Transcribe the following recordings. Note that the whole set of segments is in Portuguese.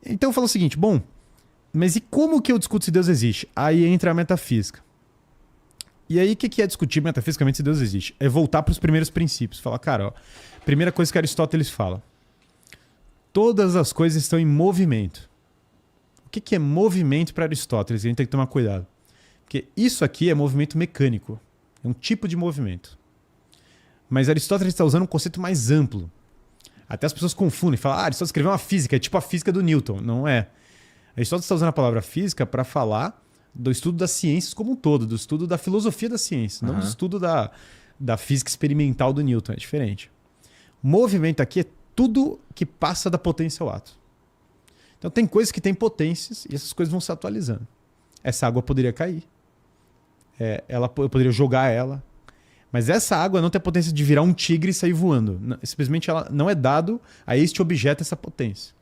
Então eu falo o seguinte, bom, mas e como que eu discuto se Deus existe? Aí entra a metafísica. E aí o que é discutir metafisicamente se Deus existe? É voltar para os primeiros princípios. Falar, cara, ó, primeira coisa que Aristóteles fala. Todas as coisas estão em movimento. O que é movimento para Aristóteles? A gente tem que tomar cuidado. Porque isso aqui é movimento mecânico. É um tipo de movimento. Mas Aristóteles está usando um conceito mais amplo. Até as pessoas confundem. Falam, Aristóteles escreveu uma física. É tipo a física do Newton. Não é. Aristóteles está usando a palavra física para falar do estudo das ciências como um todo. Do estudo da filosofia da ciência. Não do estudo da física experimental do Newton. É diferente. Movimento aqui é tudo que passa da potência ao ato. Então tem coisas que têm potências e essas coisas vão se atualizando. Essa água poderia cair. Eu poderia jogar ela. Mas essa água não tem a potência de virar um tigre e sair voando. Simplesmente ela não é dado a este objeto essa potência.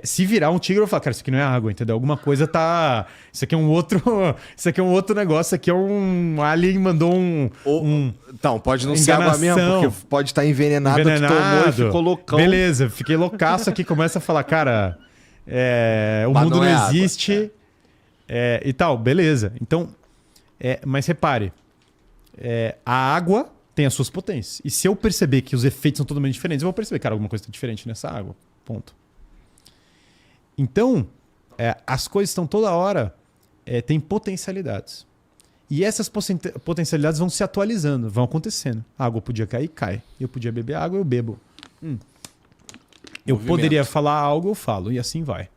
Se virar um tigre, eu vou falar, cara, isso aqui não é água, entendeu? Alguma coisa tá... Isso aqui é um outro negócio. Isso aqui é um alien mandou Então, pode não ser água mesmo, porque pode estar envenenado, tu tomou e ficou loucão. Beleza, fiquei loucaço aqui, começa a falar, cara, o mundo não existe e tal, beleza. Então, mas repare, a água tem as suas potências. E se eu perceber que os efeitos são totalmente diferentes, eu vou perceber, cara, alguma coisa está diferente nessa água. Ponto. Então, as coisas estão toda hora, têm potencialidades. E essas potencialidades vão se atualizando, vão acontecendo. A água podia cair, cai. Eu podia beber água, eu bebo. Eu poderia falar algo, eu falo. E assim vai.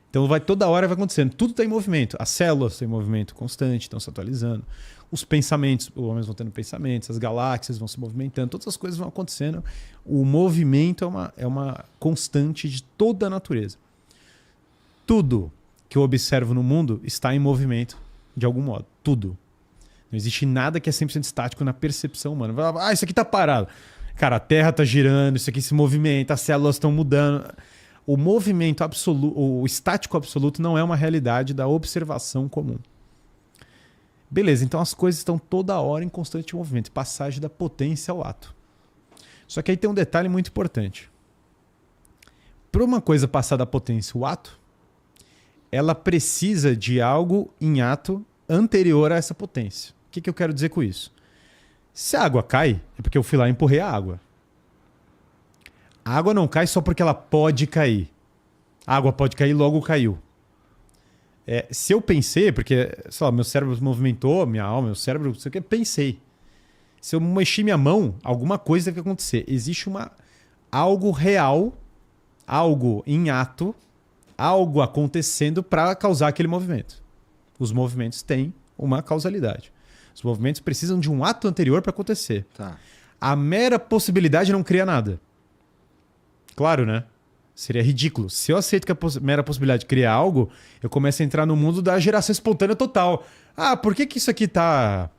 Então toda hora vai acontecendo. Tudo está em movimento. As células estão em movimento constante, estão se atualizando. Os pensamentos, os homens vão tendo pensamentos, as galáxias vão se movimentando, todas as coisas vão acontecendo. O movimento é uma constante de toda a natureza. Tudo que eu observo no mundo está em movimento de algum modo. Tudo. Não existe nada que é 100% estático na percepção humana. Isso aqui está parado. Cara, a Terra está girando, isso aqui se movimenta, as células estão mudando. O movimento absoluto, o estático absoluto não é uma realidade da observação comum. Beleza, então as coisas estão toda hora em constante movimento. Passagem da potência ao ato. Só que aí tem um detalhe muito importante. Para uma coisa passar da potência ao ato, ela precisa de algo em ato anterior a essa potência. O que eu quero dizer com isso? Se a água cai, é porque eu fui lá e empurrei a água. A água não cai só porque ela pode cair. A água pode cair, logo caiu. Se eu pensei, porque sei lá, meu cérebro se movimentou, minha alma, meu cérebro, não sei o que, pensei. Se eu mexi minha mão, alguma coisa deve acontecer. Existe algo real, algo em ato, algo acontecendo para causar aquele movimento. Os movimentos têm uma causalidade. Os movimentos precisam de um ato anterior para acontecer. Tá. A mera possibilidade não cria nada. Claro, né? Seria ridículo. Se eu aceito que a mera possibilidade cria algo, eu começo a entrar no mundo da geração espontânea total. Por que isso aqui tá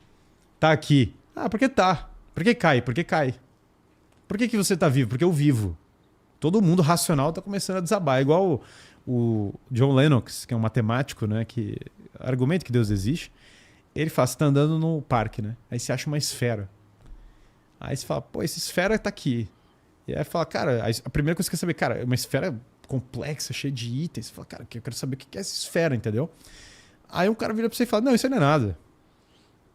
aqui? Porque tá. Por que cai? Porque cai. Por que você tá vivo? Porque eu vivo. Todo mundo racional tá começando a desabar. Igual o John Lennox, que é um matemático, né, que argumenta que Deus existe. Ele fala, você tá andando no parque, né? Aí você acha uma esfera. Aí você fala, essa esfera tá aqui. E aí fala, cara, a primeira coisa que você quer saber, cara, é uma esfera complexa, cheia de itens. Você fala, cara, eu quero saber o que é essa esfera, entendeu? Aí um cara vira pra você e fala, não, isso aí não é nada.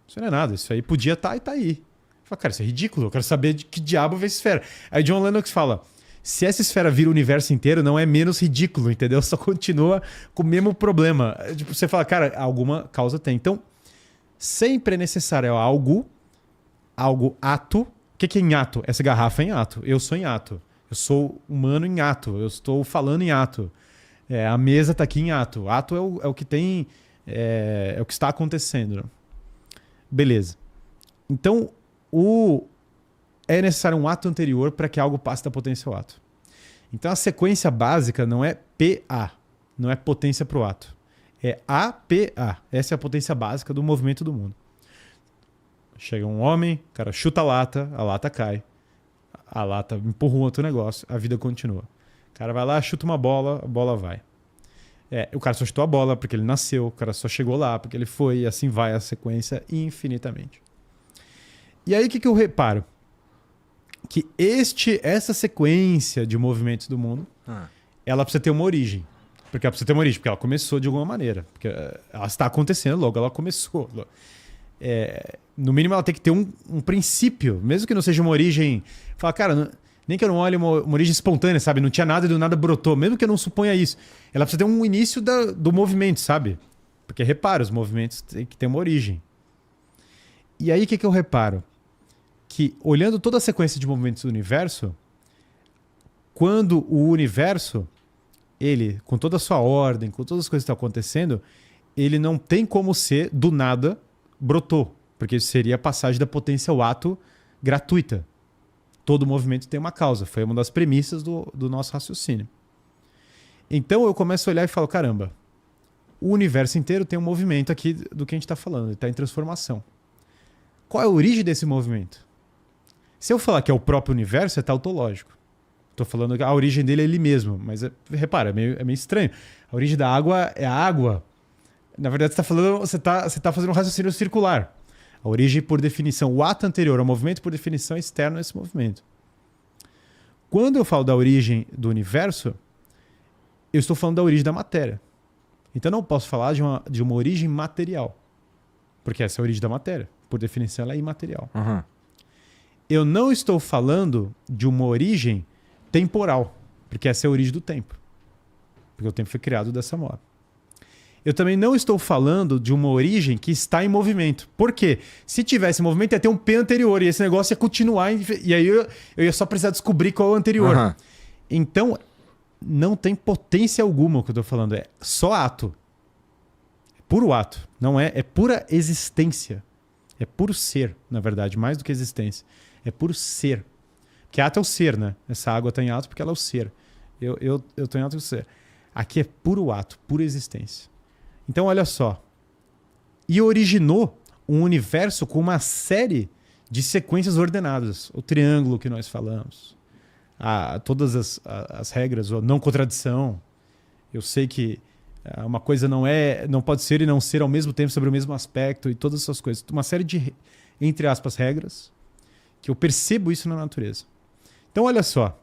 Isso aí não é nada, isso aí podia estar e tá aí. Fala, cara, isso é ridículo, eu quero saber de que diabo vê essa esfera. Aí John Lennox fala, se essa esfera vira o universo inteiro, não é menos ridículo, entendeu? Só continua com o mesmo problema. Tipo, você fala, cara, alguma causa tem. Então, sempre é necessário algo, ato. O que é em ato? Essa garrafa é em ato. Eu sou em ato. Eu sou humano em ato. Eu estou falando em ato. A mesa está aqui em ato. Ato é o que tem... É o que está acontecendo. Né? Beleza. Então, é necessário um ato anterior para que algo passe da potência ao ato. Então, a sequência básica não é PA. Não é potência para o ato. É APA. Essa é a potência básica do movimento do mundo. Chega um homem, o cara chuta a lata cai. A lata empurra um outro negócio, a vida continua. O cara vai lá, chuta uma bola, a bola vai. O cara só chutou a bola porque ele nasceu, o cara só chegou lá porque ele foi, e assim vai a sequência infinitamente. E aí o que eu reparo? Que essa sequência de movimentos do mundo, ela precisa ter uma origem. Porque ela precisa ter uma origem, porque ela começou de alguma maneira. Porque ela está acontecendo, logo ela começou. No mínimo, ela tem que ter um princípio, mesmo que não seja uma origem. Fala, cara, nem que eu não olhe uma origem espontânea, sabe? Não tinha nada e do nada brotou. Mesmo que eu não suponha isso. Ela precisa ter um início do movimento, sabe? Porque repara, os movimentos têm que ter uma origem. E aí, o que eu reparo? Que, olhando toda a sequência de movimentos do universo, quando o universo, ele, com toda a sua ordem, com todas as coisas que estão acontecendo, ele não tem como ser, do nada, brotou. Porque isso seria a passagem da potência ao ato gratuita. Todo movimento tem uma causa. Foi uma das premissas do nosso raciocínio. Então eu começo a olhar e falo, caramba, o universo inteiro tem um movimento aqui do que a gente está falando. Ele está em transformação. Qual é a origem desse movimento? Se eu falar que é o próprio universo, é tautológico. Estou falando que a origem dele é ele mesmo. Mas, repara, é meio estranho. A origem da água é a água. Na verdade, você tá fazendo um raciocínio circular. A origem, por definição, o ato anterior ao movimento, por definição, é externo a esse movimento. Quando eu falo da origem do universo, eu estou falando da origem da matéria. Então, eu não posso falar de uma origem material. Porque essa é a origem da matéria. Por definição, ela é imaterial. Uhum. Eu não estou falando de uma origem temporal. Porque essa é a origem do tempo. Porque o tempo foi criado dessa forma. Eu também não estou falando de uma origem que está em movimento. Por quê? Se tivesse movimento, ia ter um P anterior e esse negócio ia continuar. E aí eu ia só precisar descobrir qual é o anterior. Uhum. Então, não tem potência alguma o que eu estou falando. É só ato. É puro ato. Não é pura existência. É puro ser, na verdade. Mais do que existência. É puro ser. Porque ato é o ser, né? Essa água está em ato porque ela é o ser. Eu estou em ato e o ser. Aqui é puro ato, pura existência. Então, olha só. E originou um universo com uma série de sequências ordenadas. O triângulo que nós falamos. Todas as regras, a não contradição. Eu sei que uma coisa não pode ser e não ser ao mesmo tempo sobre o mesmo aspecto e todas essas coisas. Uma série de, entre aspas, regras que eu percebo isso na natureza. Então, olha só.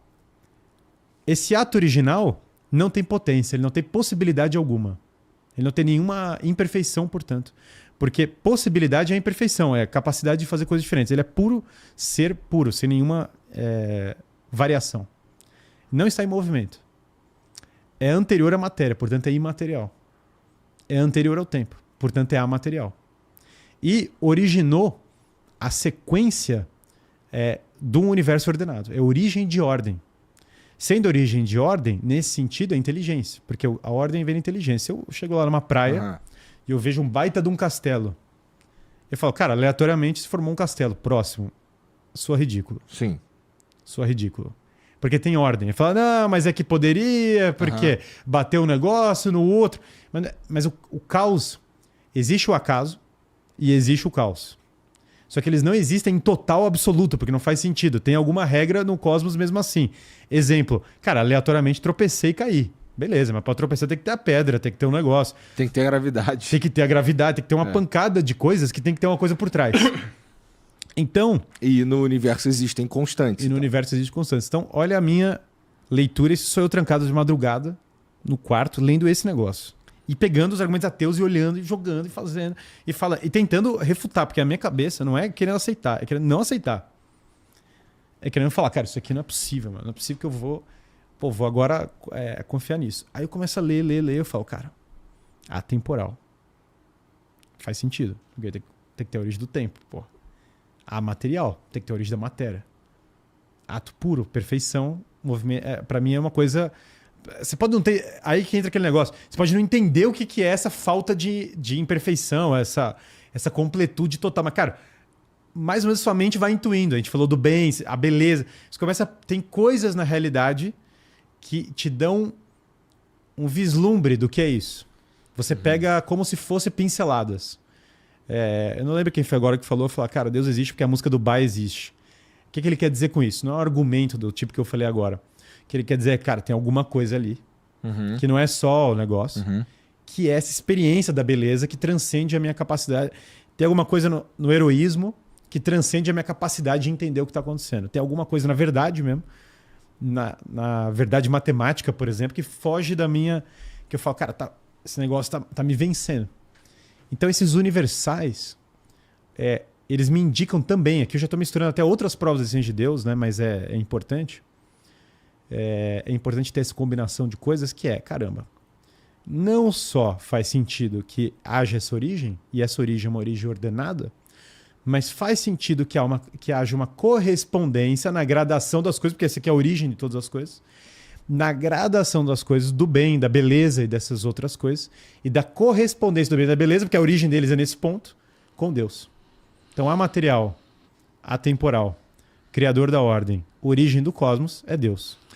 Esse ato original não tem potência, ele não tem possibilidade alguma. Ele não tem nenhuma imperfeição, portanto. Porque possibilidade é imperfeição, é a capacidade de fazer coisas diferentes. Ele é puro ser puro, sem nenhuma variação. Não está em movimento. É anterior à matéria, portanto é imaterial. É anterior ao tempo, portanto é amaterial. E originou a sequência do universo ordenado. É origem de ordem. Sendo origem de ordem, nesse sentido, é inteligência. Porque a ordem vem da inteligência. Eu chego lá numa praia e eu vejo um baita de um castelo. Eu falo, cara, aleatoriamente se formou um castelo próximo. Soa ridículo. Sim. Soa ridículo. Porque tem ordem. Eu falo, não, mas é que poderia, porque bateu um negócio no outro. Mas o caos, existe o acaso e existe o caos. Só que eles não existem em total absoluto, porque não faz sentido. Tem alguma regra no cosmos mesmo assim. Exemplo, cara, aleatoriamente tropecei e caí. Beleza, mas para tropeçar tem que ter a pedra, tem que ter um negócio. Tem que ter a gravidade. Tem que ter a gravidade, tem que ter uma pancada de coisas que tem que ter uma coisa por trás. Então... E no universo existem constantes. E no universo existem constantes. Então, olha a minha leitura. Esse sou eu trancado de madrugada no quarto, lendo esse negócio. E pegando os argumentos ateus e olhando e jogando e fazendo. E tentando refutar, porque a minha cabeça não é querendo aceitar, é querendo não aceitar. É querendo falar, cara, isso aqui não é possível, mano. Não é possível que eu vou agora confiar nisso. Aí eu começo a ler, eu falo, cara, atemporal. Faz sentido. Porque tem que ter a origem do tempo, pô. Material, tem que ter a origem da matéria. Ato puro, perfeição, movimento. Pra mim é uma coisa... Você pode não ter... Aí que entra aquele negócio. Você pode não entender o que é essa falta de imperfeição, essa completude total. Mas, cara, mais ou menos sua mente vai intuindo. A gente falou do bem, a beleza. Você começa... Tem coisas na realidade que te dão um vislumbre do que é isso. Você pega como se fosse pinceladas. Eu não lembro quem foi agora que falou, cara, Deus existe porque a música do Bach existe. O que ele quer dizer com isso? Não é um argumento do tipo que eu falei agora. O que ele quer dizer é, cara, tem alguma coisa ali, que não é só o negócio, que é essa experiência da beleza que transcende a minha capacidade. Tem alguma coisa no heroísmo que transcende a minha capacidade de entender o que está acontecendo. Tem alguma coisa, na verdade mesmo, na verdade matemática, por exemplo, que foge da minha... Que eu falo, cara, esse negócio tá me vencendo. Então esses universais, eles me indicam também, aqui eu já estou misturando até outras provas da ciência de Deus, né? Mas é importante. É importante ter essa combinação de coisas que caramba, não só faz sentido que haja essa origem, e essa origem é uma origem ordenada, mas faz sentido que haja uma correspondência na gradação das coisas, porque essa aqui é a origem de todas as coisas, na gradação das coisas, do bem, da beleza e dessas outras coisas, e da correspondência do bem e da beleza, porque a origem deles é nesse ponto, com Deus. Então, amaterial, atemporal, criador da ordem, origem do cosmos é Deus.